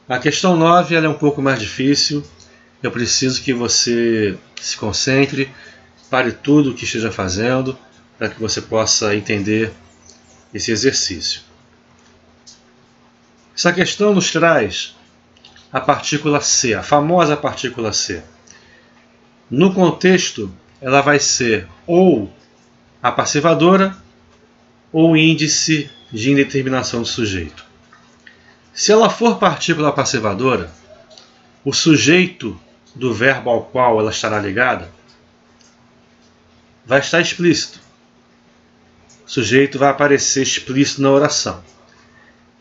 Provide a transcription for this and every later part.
A questão 9 ela é um pouco mais difícil. Eu preciso que você se concentre, pare tudo o que esteja fazendo, para que você possa entender esse exercício. Essa questão nos traz a partícula C, a famosa partícula C. No contexto, ela vai ser ou a passivadora ou índice de indeterminação do sujeito. Se ela for partícula passivadora, o sujeito do verbo ao qual ela estará ligada vai estar explícito. O sujeito vai aparecer explícito na oração.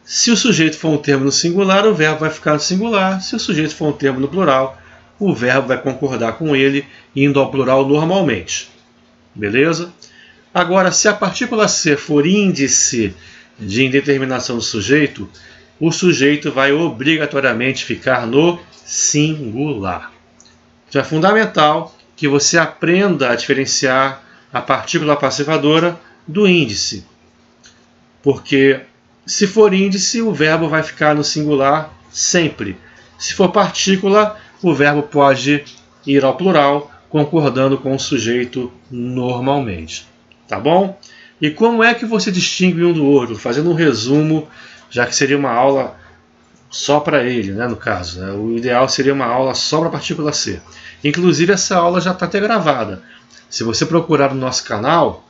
Se o sujeito for um termo no singular, o verbo vai ficar no singular. Se o sujeito for um termo no plural, o verbo vai concordar com ele, indo ao plural normalmente. Beleza? Agora, se a partícula C for índice de indeterminação do sujeito, o sujeito vai obrigatoriamente ficar no singular. Então é fundamental que você aprenda a diferenciar a partícula passivadora do índice. Porque se for índice, o verbo vai ficar no singular sempre. Se for partícula, o verbo pode ir ao plural, concordando com o sujeito normalmente. Tá bom? E como é que você distingue um do outro? Fazendo um resumo, já que seria uma aula só para ele, né, no caso. Né? O ideal seria uma aula só para a partícula C. Inclusive, essa aula já está até gravada. Se você procurar no nosso canal,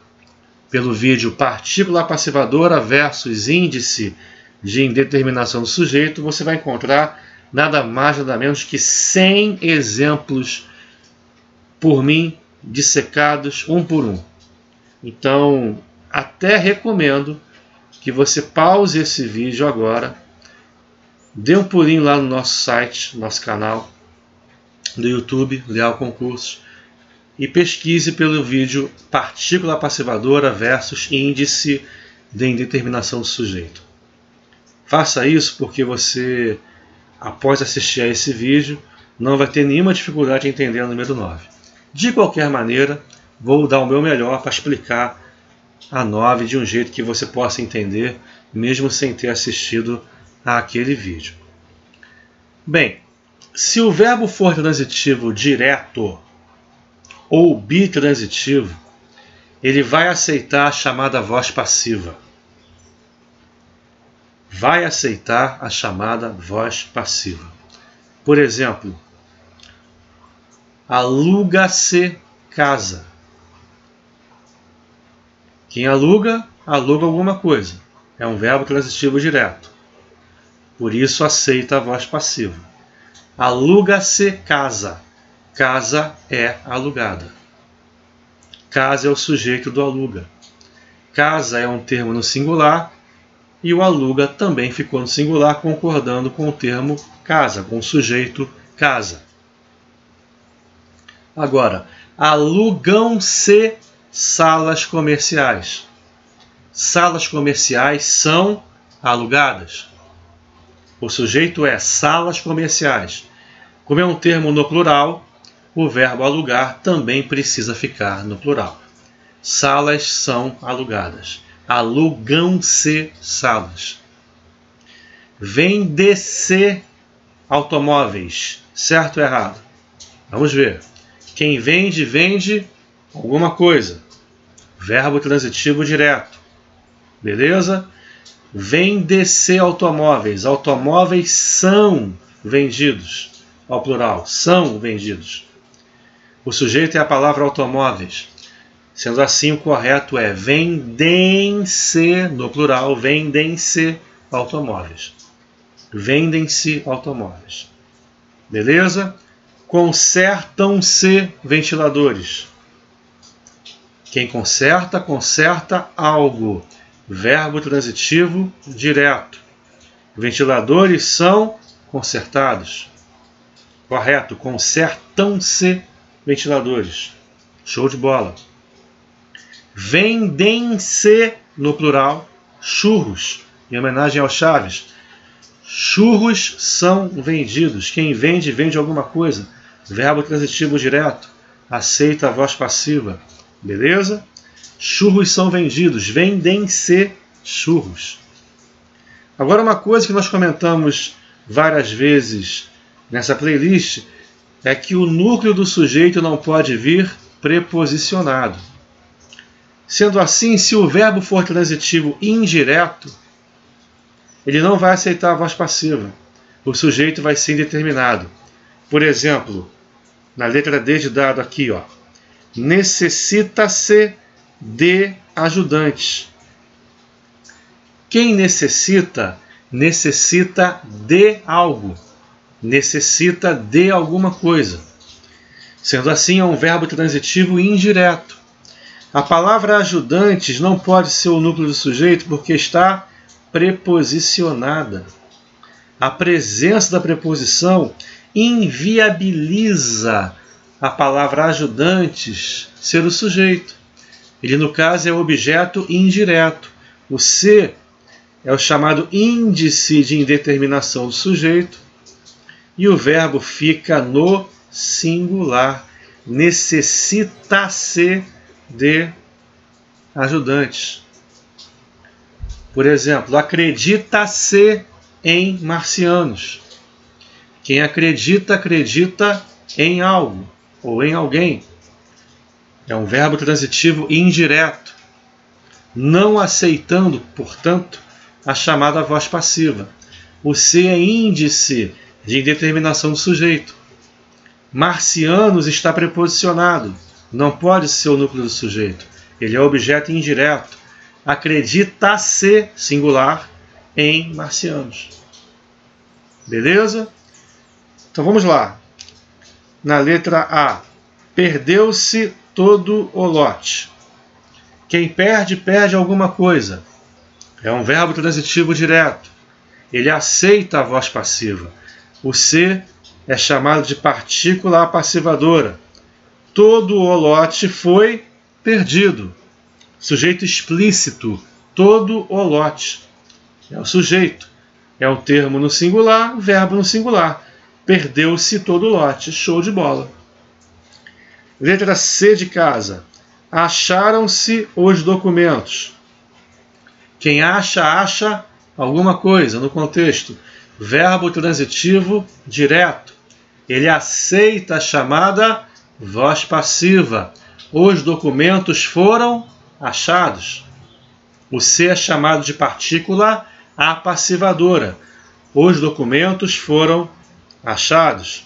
pelo vídeo Partícula Passivadora versus Índice de Indeterminação do Sujeito, você vai encontrar nada mais, nada menos que 100 exemplos por mim, dissecados um por um. Então, até recomendo que você pause esse vídeo agora, dê um pulinho lá no nosso site, nosso canal do YouTube, Leal Concursos, e pesquise pelo vídeo Partícula Passivadora versus Índice de Indeterminação do Sujeito. Faça isso porque você, após assistir a esse vídeo, não vai ter nenhuma dificuldade em entender o número 9. De qualquer maneira, vou dar o meu melhor para explicar a 9 de um jeito que você possa entender, mesmo sem ter assistido àquele vídeo. Bem, se o verbo for transitivo direto ou bitransitivo, ele vai aceitar a chamada voz passiva. Vai aceitar a chamada voz passiva. Por exemplo, aluga-se casa. Quem aluga, aluga alguma coisa. É um verbo transitivo direto. Por isso aceita a voz passiva. Aluga-se casa. Casa é alugada. Casa é o sujeito do aluga. Casa é um termo no singular e o aluga também ficou no singular, concordando com o termo casa, com o sujeito casa. Agora, alugam-se salas comerciais. Salas comerciais são alugadas. O sujeito é salas comerciais. Como é um termo no plural, o verbo alugar também precisa ficar no plural. Salas são alugadas. Alugam-se salas. Vende-se automóveis. Certo ou errado? Vamos ver. Quem vende, vende alguma coisa. Verbo transitivo direto. Beleza? Vende-se automóveis. Automóveis são vendidos. Ao plural. São vendidos. O sujeito é a palavra automóveis. Sendo assim, o correto é vendem-se, no plural, vendem-se automóveis. Vendem-se automóveis. Beleza? Consertam-se ventiladores. Quem conserta, conserta algo. Verbo transitivo direto. Ventiladores são consertados. Correto, consertam-se ventiladores. Show de bola. Vendem-se, no plural, churros, em homenagem ao Chaves. Churros são vendidos. Quem vende, vende alguma coisa. Verbo transitivo direto. Aceita a voz passiva. Beleza? Churros são vendidos. Vendem-se churros. Agora, uma coisa que nós comentamos várias vezes nessa playlist é que o núcleo do sujeito não pode vir preposicionado. Sendo assim, se o verbo for transitivo indireto, ele não vai aceitar a voz passiva. O sujeito vai ser indeterminado. Por exemplo, na letra D de dado aqui, ó, necessita-se de ajudantes. Quem necessita, necessita de algo. Necessita de alguma coisa. Sendo assim, é um verbo transitivo indireto. A palavra ajudantes não pode ser o núcleo do sujeito porque está preposicionada. A presença da preposição inviabiliza a palavra ajudantes ser o sujeito. Ele, no caso, é o objeto indireto. O se é o chamado índice de indeterminação do sujeito e o verbo fica no singular. Necessita-se de ajudantes. Por exemplo, acredita-se em marcianos. Quem acredita, acredita em algo ou em alguém. É um verbo transitivo indireto, não aceitando, portanto, a chamada voz passiva. O se é índice de indeterminação do sujeito. Marcianos está preposicionado, não pode ser o núcleo do sujeito. Ele é objeto indireto. Acredita-se, singular, em marcianos. Beleza? Então vamos lá. Na letra A, perdeu-se todo o lote. Quem perde, perde alguma coisa. É um verbo transitivo direto. Ele aceita a voz passiva. O se é chamado de partícula apassivadora. Todo o lote foi perdido. Sujeito explícito, todo o lote. É o sujeito. É um termo no singular, verbo no singular. Perdeu-se todo o lote. Show de bola. Letra C de casa. Acharam-se os documentos. Quem acha, acha alguma coisa no contexto. Verbo transitivo direto. Ele aceita a chamada voz passiva. Os documentos foram achados. O se é chamado de partícula apassivadora. Os documentos foram achados.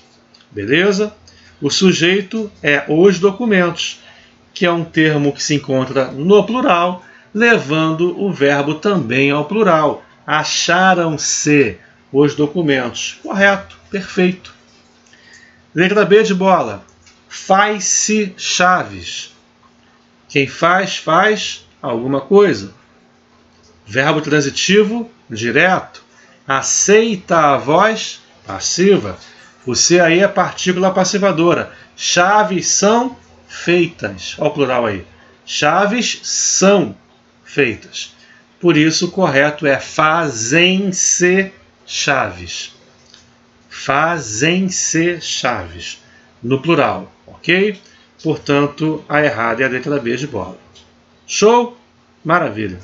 Beleza? O sujeito é os documentos, que é um termo que se encontra no plural, levando o verbo também ao plural. Acharam-se os documentos. Correto, perfeito. Letra B de bola. Faz-se chaves. Quem faz, faz alguma coisa. Verbo transitivo direto. Aceita a voz passiva. O se aí é partícula passivadora. Chaves são feitas. Olha o plural aí. Chaves são feitas. Por isso, o correto é fazem-se chaves. Fazem-se chaves. No plural, ok? Portanto, a errada é a letra B de bola. Show? Maravilha.